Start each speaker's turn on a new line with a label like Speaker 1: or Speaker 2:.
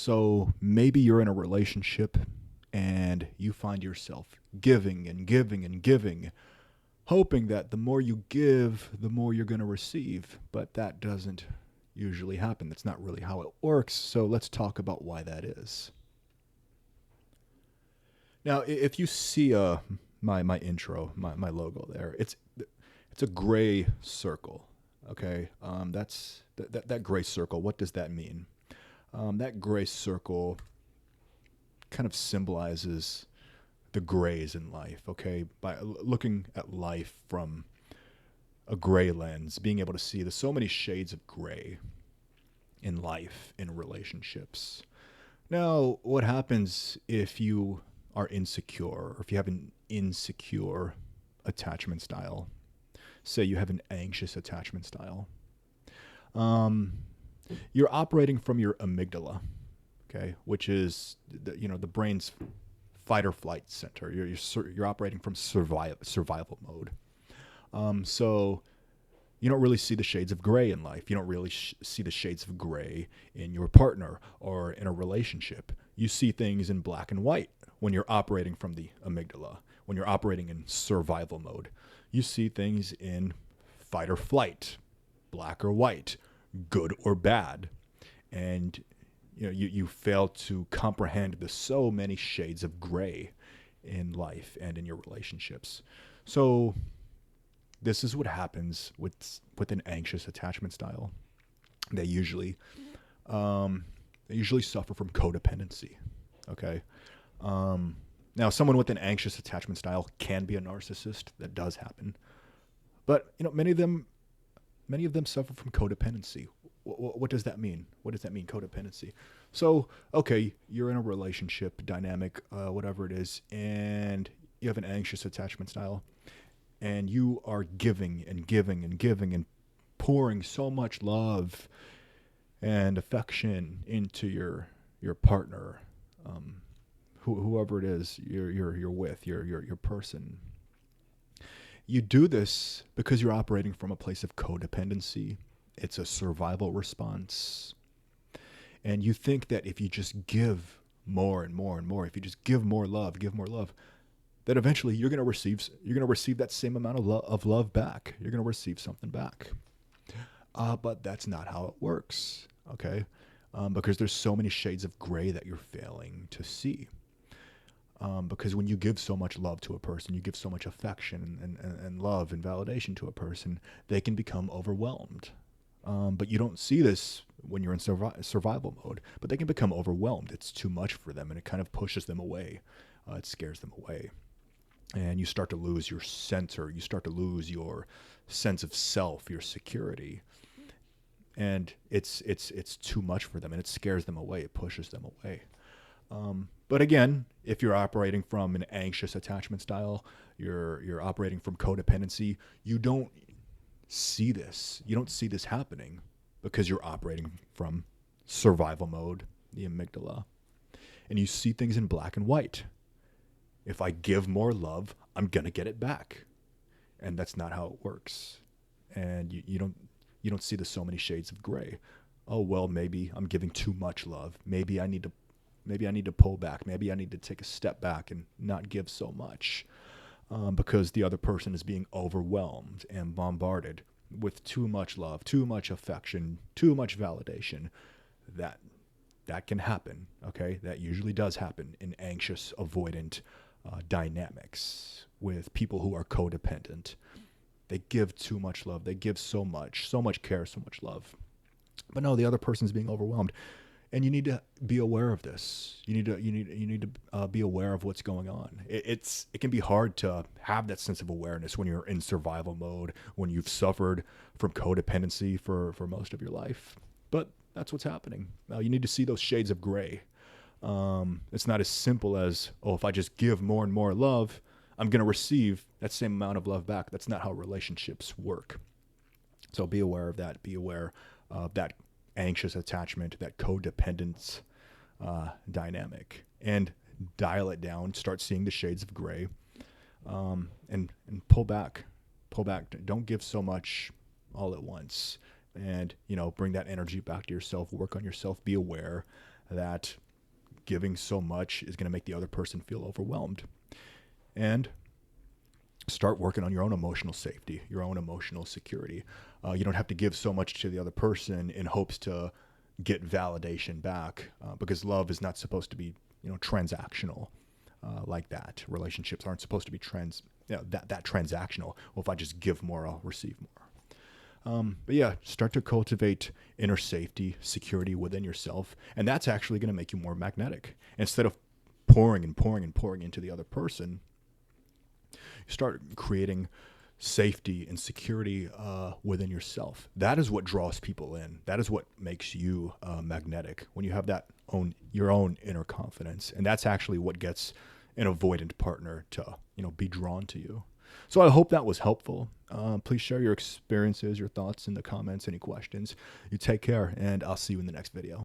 Speaker 1: So maybe you're in a relationship and you find yourself giving and giving and giving, hoping that the more you give, the more you're going to receive. But that doesn't usually happen. That's not really how it works. So let's talk about why that is. Now, if you see my intro, my logo there, it's a gray circle. Okay, that gray circle. What does that mean? That gray circle kind of symbolizes the grays in life. Okay, by looking at life from a gray lens, being able to see there's so many shades of gray in life, in relationships. Now, what happens if you are insecure, or if you have an insecure attachment style? Say you have an anxious attachment style. Um, you're operating from your amygdala, okay, which is the brain's fight or flight center. You're operating from survival mode. So you don't really see the shades of gray in life. You don't really see the shades of gray in your partner or in a relationship. You see things in black and white when you're operating from the amygdala, when you're operating in survival mode. You see things in fight or flight, black or white, good or bad. And you fail to comprehend the so many shades of gray in life and in your relationships. So this is what happens with an anxious attachment style. They usually suffer from codependency. Okay. Now, someone with an anxious attachment style can be a narcissist. That does happen, but many of them suffer from codependency. What does that mean? What does that mean, codependency? So, okay, you're in a relationship dynamic, whatever it is, and you have an anxious attachment style, and you are giving and giving and giving and pouring so much love and affection into your partner, whoever it is you're with, your person. You do this because you're operating from a place of codependency. It's a survival response. And you think that if you just give more and more and more, if you just give more love, that eventually you're going to receive that same amount of love back. You're going to receive something back. But that's not how it works, okay? Because there's so many shades of gray that you're failing to see. Because when you give so much love to a person, you give so much affection and love and validation to a person, they can become overwhelmed. But you don't see this when you're in survival mode, but they can become overwhelmed. It's too much for them, and it kind of pushes them away. It scares them away. And you start to lose your center. You start to lose your sense of self, your security. And it's too much for them, and it scares them away. It pushes them away. But again, if you're operating from an anxious attachment style, you're operating from codependency, you don't see this. You don't see this happening because you're operating from survival mode, the amygdala. And you see things in black and white. If I give more love, I'm going to get it back. And that's not how it works. And you don't see the so many shades of gray. Oh, well, maybe I'm giving too much love. Maybe I need to pull back. Maybe I need to take a step back and not give so much. Because the other person is being overwhelmed and bombarded with too much love, too much affection, too much validation. That can happen, okay? That usually does happen in anxious-avoidant dynamics with people who are codependent. They give too much love. They give so much care, so much love. But no, the other person's being overwhelmed. And you need to be aware of this. You need to be aware of what's going on. It can be hard to have that sense of awareness when you're in survival mode, when you've suffered from codependency for most of your life. But that's what's happening. You need to see those shades of gray. It's not as simple as, oh, if I just give more and more love, I'm going to receive that same amount of love back. That's not how relationships work. So be aware of that. Be aware of that anxious attachment, that codependence dynamic, and dial it down. Start seeing the shades of gray, and pull back. Don't give so much all at once, and bring that energy back to yourself. Work on yourself. Be aware that giving so much is going to make the other person feel overwhelmed. And start working on your own emotional safety, your own emotional security. You don't have to give so much to the other person in hopes to get validation back, because love is not supposed to be, transactional like that. Relationships aren't supposed to be that transactional. Well, if I just give more, I'll receive more. But yeah, start to cultivate inner safety, security within yourself, and that's actually going to make you more magnetic. Instead of pouring and pouring and pouring into the other person, you start creating safety and security within yourself. That is what draws people in. That is what makes you magnetic, when you have your own inner confidence. And that's actually what gets an avoidant partner to be drawn to you. So I hope that was helpful. Please share your experiences, your thoughts in the comments, any questions. You take care, and I'll see you in the next video.